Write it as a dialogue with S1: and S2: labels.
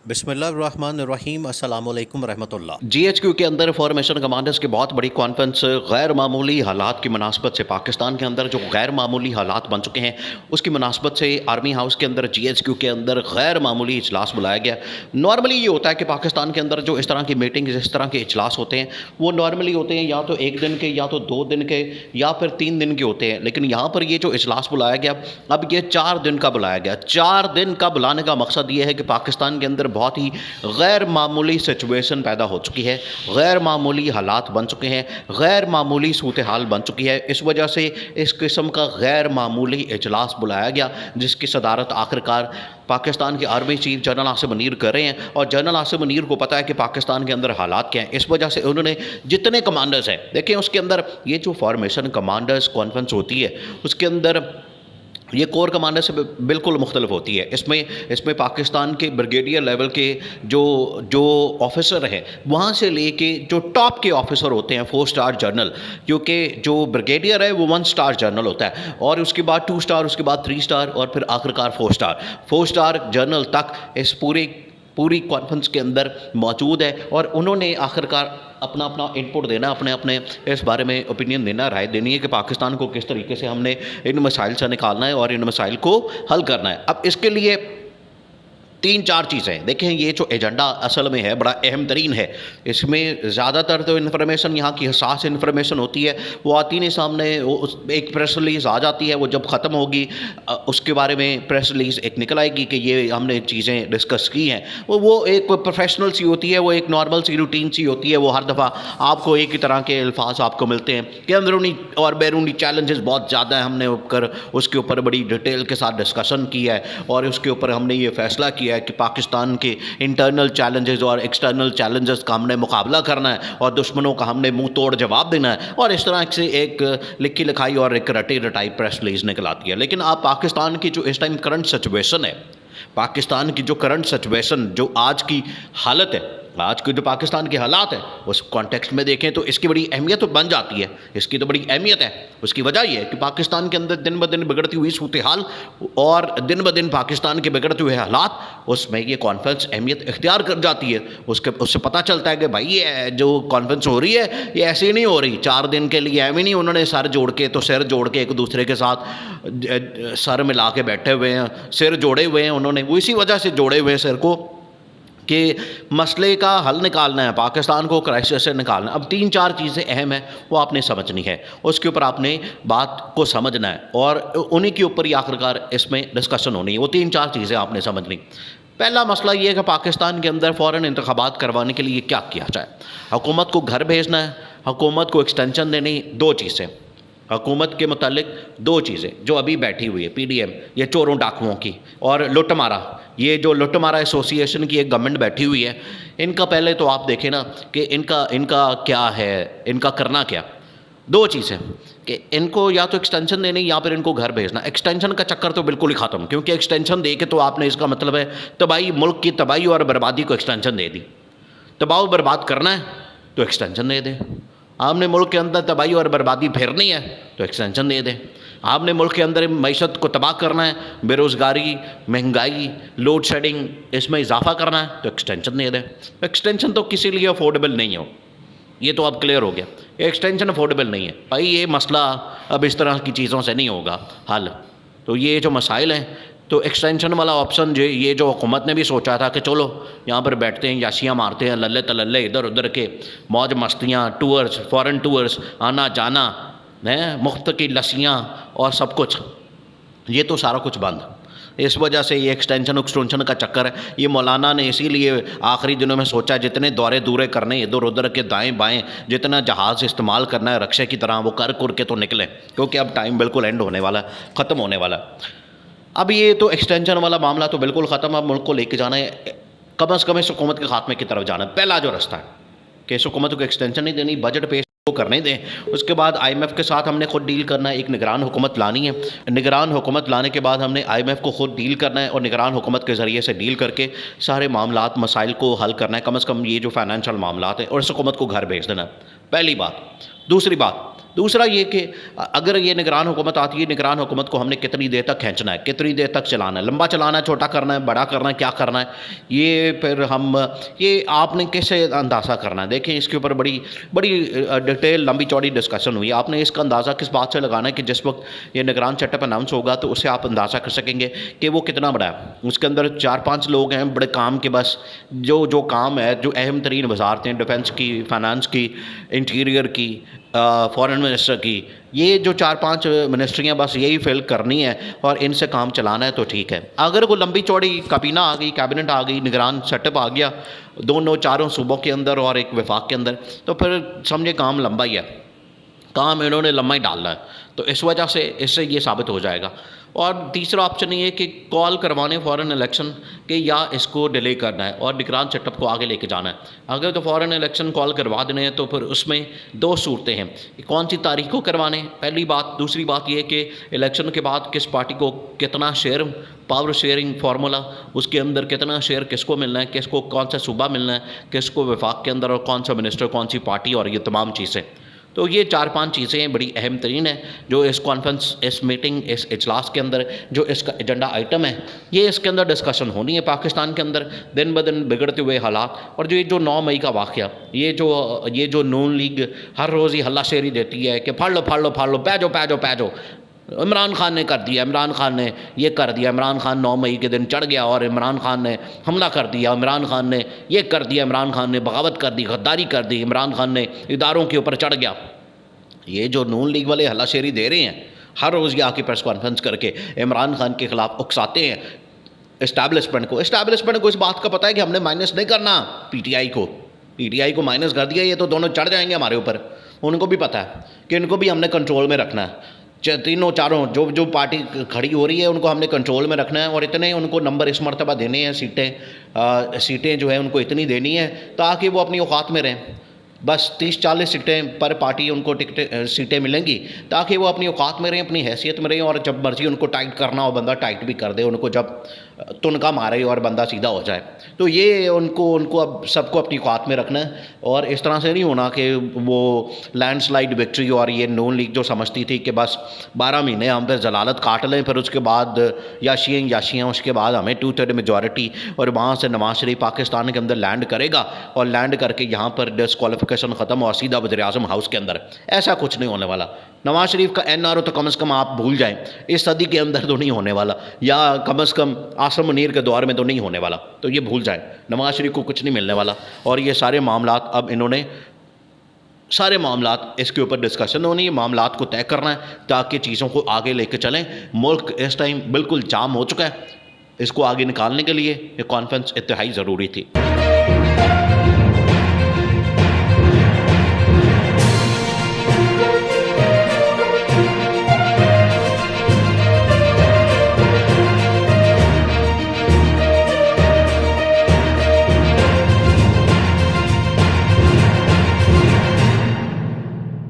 S1: بسم اللہ الرحمن الرحیم، السلام علیکم ورحمۃ اللہ۔
S2: جی ایچ کیو کے اندر فارمیشن کمانڈرز کی بہت بڑی کانفرنس غیر معمولی حالات کی مناسبت سے پاکستان کے اندر جو غیر معمولی حالات بن چکے ہیں اس کی مناسبت سے آرمی ہاؤس کے اندر جی ایچ کیو کے اندر غیر معمولی اجلاس بلایا گیا۔ نارملی یہ ہوتا ہے کہ پاکستان کے اندر جو اس طرح کی میٹنگ اس طرح کے اجلاس ہوتے ہیں وہ نارملی ہوتے ہیں یا تو ایک دن کے یا تو 2 دن کے یا پھر 3 دن کے ہوتے ہیں، لیکن یہاں پر یہ جو اجلاس بلایا گیا اب یہ 4 دن کا بلایا گیا۔ 4 دن کا بلانے کا مقصد یہ ہے کہ پاکستان کے اندر بہت ہی غیر معمولی سچویشن پیدا ہو چکی ہے، غیر معمولی حالات بن چکے ہیں، غیر معمولی صورتحال بن چکی ہے۔ اس وجہ سے اس قسم کا غیر معمولی اجلاس بلایا گیا جس کی صدارت آخرکار پاکستان کے army chief general Asif Munir کر رہے ہیں، اور جنرل آصف منیر کو پتہ ہے کہ پاکستان کے اندر حالات کیا ہیں۔ اس وجہ سے انہوں نے جتنے کمانڈرز ہیں، دیکھیں اس کے اندر یہ جو فارمیشن کمانڈرز کانفرنس ہوتی ہے اس کے اندر یہ کور کمانڈر سے بالکل مختلف ہوتی ہے۔ اس میں پاکستان کے بریگیڈیئر لیول کے جو آفیسر ہیں وہاں سے لے کے جو ٹاپ کے آفیسر ہوتے ہیں 4 سٹار جنرل، کیونکہ جو بریگیڈیئر ہے وہ 1 سٹار جنرل ہوتا ہے، اور اس کے بعد 2 سٹار، اس کے بعد 3 سٹار، اور پھر آخرکار 4 سٹار جنرل تک اس پوری کانفرنس کے اندر موجود ہے، اور انہوں نے آخرکار اپنا انپٹ دینا، اپنے اس بارے میں اوپینین دینا، رائے دینی ہے کہ پاکستان کو کس طریقے سے ہم نے ان مسائل سے نکالنا ہے اور ان مسائل کو حل کرنا ہے۔ اب اس کے لیے 3-4 چیزیں دیکھیں، یہ جو ایجنڈا اصل میں ہے بڑا اہم ترین ہے۔ اس میں زیادہ تر تو انفارمیشن یہاں کی حساس انفارمیشن ہوتی ہے، وہ آتی نہیں سامنے، ایک پریس ریلیز آ جاتی ہے، وہ جب ختم ہوگی اس کے بارے میں پریس ریلیز ایک نکل آئے گی کہ یہ ہم نے چیزیں ڈسکس کی ہیں، وہ ایک پروفیشنل سی ہوتی ہے، وہ ایک نارمل سی روٹین سی ہوتی ہے۔ وہ ہر دفعہ آپ کو ایک ہی طرح کے الفاظ آپ کو ملتے ہیں کہ اندرونی اور بیرونی چیلنجز بہت زیادہ ہیں، ہم نے اس کے اوپر بڑی ڈیٹیل کے ساتھ ڈسکشن کی ہے، اور اس کے اوپر ہم نے یہ فیصلہ کیا ہے کہ پاکستان کے انٹرنل چیلنجز اور ایکسٹرنل چیلنجز کا ہم نے مقابلہ کرنا ہے، اور دشمنوں کا ہم نے منہ توڑ جواب دینا ہے، اور اس طرح سے ایک لکھی لکھائی اور ایک رٹی رٹائی پریس ریلیز نکل آتی ہے۔ لیکن آپ پاکستان کی جو اس ٹائم کرنٹ سچویشن ہے، پاکستان کی جو کرنٹ سچویشن، جو آج کی حالت ہے، آج کے جو پاکستان کے حالات ہیں، اس کانٹیکسٹ میں دیکھیں تو اس کی بڑی اہمیت تو بن جاتی ہے، اس کی تو بڑی اہمیت ہے۔ اس کی وجہ یہ ہے کہ پاکستان کے اندر دن بدن بگڑتی ہوئی صورتحال اور دن بدن پاکستان کے بگڑتے ہوئے حالات، اس میں یہ کانفرنس اہمیت اختیار کر جاتی ہے۔ اس سے پتہ چلتا ہے کہ بھائی یہ جو کانفرنس ہو رہی ہے یہ ایسی نہیں ہو رہی 4 دن کے لیے، ایویں نہیں انہوں نے سر جوڑ کے ایک دوسرے کے ساتھ سر ملا کے بیٹھے ہوئے ہیں، سر جوڑے ہوئے ہیں، انہوں نے وہ اسی وجہ سے جوڑے ہوئے ہیں سر کو کہ مسئلے کا حل نکالنا ہے، پاکستان کو کرائسس سے نکالنا ہے۔ اب 3-4 چیزیں اہم ہیں، وہ آپ نے سمجھنی ہے، اس کے اوپر آپ نے بات کو سمجھنا ہے، اور انہی کے اوپر ہی آخرکار اس میں ڈسکشن ہونی ہے۔ وہ 3-4 چیزیں آپ نے سمجھنی۔ پہلا مسئلہ یہ ہے کہ پاکستان کے اندر فوراً انتخابات کروانے کے لیے کیا کیا جائے۔ حکومت کو گھر بھیجنا ہے، حکومت کو ایکسٹینشن دینی، 2 چیزیں حکومت کے متعلق، 2 چیزیں جو ابھی بیٹھی ہوئی ہے پی ڈی ایم، یہ چوروں ڈاکوؤں کی اور لٹ مارا، یہ جو لٹ مارا ایسوسی ایشن کی ایک گورنمنٹ بیٹھی ہوئی ہے، ان کا پہلے تو آپ دیکھیں نا کہ ان کا کیا ہے، ان کا کرنا کیا۔ 2 چیزیں کہ ان کو یا تو ایکسٹینشن دینی یا پھر ان کو گھر بھیجنا۔ ایکسٹینشن کا چکر تو بالکل ہی ختم، کیونکہ ایکسٹینشن دے کے تو آپ نے اس کا مطلب ہے تباہی، ملک کی تباہی اور بربادی کو ایکسٹینشن دے دی۔ تباہ و برباد کرنا ہے تو ایکسٹینشن دے دیں، آپ نے ملک کے اندر تباہی اور بربادی پھیرنی ہے تو ایکسٹینشن دے دیں، آپ نے ملک کے اندر معیشت کو تباہ کرنا ہے، بے روزگاری، مہنگائی، لوڈ شیڈنگ، اس میں اضافہ کرنا ہے تو ایکسٹینشن دے دیں۔ ایکسٹینشن تو کسی لیے افورڈیبل نہیں ہو، یہ تو اب کلیئر ہو گیا، ایکسٹینشن افورڈیبل نہیں ہے بھائی، یہ مسئلہ اب اس طرح کی چیزوں سے نہیں ہوگا حل۔ تو یہ جو مسائل ہیں، تو ایکسٹینشن والا آپشن یہ جو حکومت نے بھی سوچا تھا کہ چلو یہاں پر بیٹھتے ہیں، یاشیاں مارتے ہیں، للے تللے ادھر ادھر کے موج مستیاں، ٹورز، فورن ٹورز، آنا جانا، مفت کی لسیاں اور سب کچھ، یہ تو سارا کچھ بند۔ اس وجہ سے یہ ایکسٹینشن کا چکر ہے۔ یہ مولانا نے اسی لیے آخری دنوں میں سوچا جتنے دورے کرنے ادھر ادھر کے دائیں بائیں، جتنا جہاز استعمال کرنا ہے رکشے کی طرح، وہ کر کے تو نکلیں، کیونکہ اب ٹائم بالکل اینڈ ہونے والا ہے، ختم ہونے والا ہے۔ اب یہ تو ایکسٹینشن والا معاملہ تو بالکل ختم، اب ملک کو لے کے جانا ہے، کم از کم اس حکومت کے خاتمے کی طرف جانا ہے۔ پہلا جو رستہ ہے کہ اس حکومت کو ایکسٹینشن نہیں دینی، بجٹ پیش کرنے دیں، اس کے بعد آئی ایم ایف کے ساتھ ہم نے خود ڈیل کرنا ہے، ایک نگران حکومت لانی ہے، نگران حکومت لانے کے بعد ہم نے آئی ایم ایف کو خود ڈیل کرنا ہے، اور نگران حکومت کے ذریعے سے ڈیل کر کے سارے معاملات، مسائل کو حل کرنا ہے، کم از کم یہ جو فائنینشیل معاملات ہیں، اور اس حکومت کو گھر بھیج دینا ہے، پہلی بات۔ دوسری بات، دوسرا یہ کہ اگر یہ نگران حکومت آتی ہے، نگران حکومت کو ہم نے کتنی دیر تک کھینچنا ہے، کتنی دیر تک چلانا ہے، لمبا چلانا ہے، چھوٹا کرنا ہے، بڑا کرنا ہے، کیا کرنا ہے، یہ پھر یہ آپ نے کیسے اندازہ کرنا ہے؟ دیکھیں اس کے اوپر بڑی ڈیٹیل لمبی چوڑی ڈسکشن ہوئی. آپ نے اس کا اندازہ کس بات سے لگانا ہے کہ جس وقت یہ نگران چیٹ اپ اناؤنس ہوگا تو اس سے آپ اندازہ کر سکیں گے کہ وہ کتنا بڑا ہے. اس کے اندر 4-5 لوگ ہیں بڑے کام کے، بس جو کام ہے، جو اہم ترین وزارتیں، ڈیفنس کی، فائنانس کی، انٹیریئر کی، فورن منسٹر کی، یہ جو 4-5 منسٹریاں بس یہی فل کرنی ہے اور ان سے کام چلانا ہے تو ٹھیک ہے. اگر کوئی لمبی چوڑی کابینہ آ گئی، کیبنٹ آ گئی، نگران سیٹ اپ آ گیا دونوں 4 صوبوں کے اندر اور ایک وفاق کے اندر، تو پھر سمجھے کام لمبا ہی ہے، کام انہوں نے لمبا ہی ڈالنا ہے. تو اس وجہ سے اس سے یہ ثابت ہو جائے گا. اور تیسرا آپشن یہ ہے کہ کال کروانے فورن الیکشن کہ یا اس کو ڈیلے کرنا ہے اور نگران سیٹ اپ کو آگے لے کے جانا ہے. اگر تو فورن الیکشن کال کروا دینے ہیں تو پھر اس میں 2 صورتیں ہیں، کون سی تاریخ کو کروانے، پہلی بات. دوسری بات یہ کہ الیکشن کے بعد کس پارٹی کو کتنا شیئر، پاور شیئرنگ فارمولا، اس کے اندر کتنا شیئر کس کو ملنا ہے، کس کو کون سا صوبہ ملنا ہے، کس کو وفاق کے اندر، اور کون سا منسٹر، کون سی پارٹی، اور یہ تمام چیزیں. تو یہ 4-5 چیزیں بڑی اہم ترین ہیں جو اس کانفرنس، اس میٹنگ، اس اجلاس کے اندر جو اس کا ایجنڈا آئٹم ہے، یہ اس کے اندر ڈسکشن ہونی ہے. پاکستان کے اندر دن بدن بگڑتے ہوئے حالات، اور جو 9 مئی کا واقعہ، یہ جو نون لیگ ہر روز ہی ہلہ شیری دیتی ہے کہ پھاڑ لو، پہ جاؤ، عمران خان نے کر دیا، عمران خان نے یہ کر دیا، عمران خان 9 مئی کے دن چڑھ گیا اور عمران خان نے حملہ کر دیا، عمران خان نے یہ کر دیا، عمران خان نے بغاوت کر دی، غداری کر دی، عمران خان نے اداروں کے اوپر چڑھ گیا. یہ جو نون لیگ والے ہلہ شیری دے رہے ہیں، ہر روز یہ آ کے پریس کانفرنس کر کے عمران خان کے خلاف اکساتے ہیں اسٹیبلشمنٹ کو اس بات کا پتہ ہے کہ ہم نے مائنس نہیں کرنا پی ٹی آئی کو مائنس کر دیا، یہ تو دونوں چڑھ جائیں گے ہمارے اوپر. ان کو بھی پتہ ہے کہ ان کو بھی ہم نے کنٹرول میں رکھنا ہے. تینوں چاروں جو پارٹی کھڑی ہو رہی ہے ان کو ہم نے کنٹرول میں رکھنا ہے، اور اتنے ان کو نمبر اس مرتبہ دینے ہیں، سیٹیں جو ہیں ان کو اتنی دینی ہے تاکہ وہ اپنی اوقات میں رہیں. بس 30-40 سیٹیں پر پارٹی ان کو سیٹیں ملیں گی تاکہ وہ اپنی اوقات میں رہیں، اپنی حیثیت میں رہیں، اور جب مرضی ان کو ٹائٹ کرنا ہو بندہ ٹائٹ بھی کر دے، ان کو جب تنکا مارے اور بندہ سیدھا ہو جائے. تو یہ ان کو اب سب کو اپنی اوقات میں رکھنا ہے، اور اس طرح سے نہیں ہونا کہ وہ لینڈ سلائڈ وکٹری، اور یہ نون لیگ جو سمجھتی تھی کہ بس 12 مہینے ہم پھر ضلالت کاٹ لیں، پھر اس کے بعد یاشیاں اس کے بعد ہمیں 2/3 میجورٹی، اور وہاں سے نواز شریف پاکستان کے اندر لینڈ کرے گا اور لینڈ کر کے یہاں پر ڈسکوالیفیکیشن ختم اور سیدھا وزیر اعظم ہاؤس کے اندر. ایسا کچھ نہیں ہونے والا. نواز شریف کا NRO تو کم از کم آپ بھول جائیں، اس صدی کے اندر تو نہیں ہونے والا، یا کم از کم عاصم منیر کے دور میں تو نہیں ہونے والا. تو یہ بھول جائیں، نواز شریف کو کچھ نہیں ملنے والا. اور یہ سارے معاملات اب انہوں نے اس کے اوپر ڈسکشن ہونی ہے، معاملات کو طے کرنا ہے تاکہ چیزوں کو آگے لے کے چلیں. ملک اس ٹائم بالکل جام ہو چکا ہے، اس کو آگے نکالنے کے لیے یہ کانفرنس انتہائی ضروری تھی.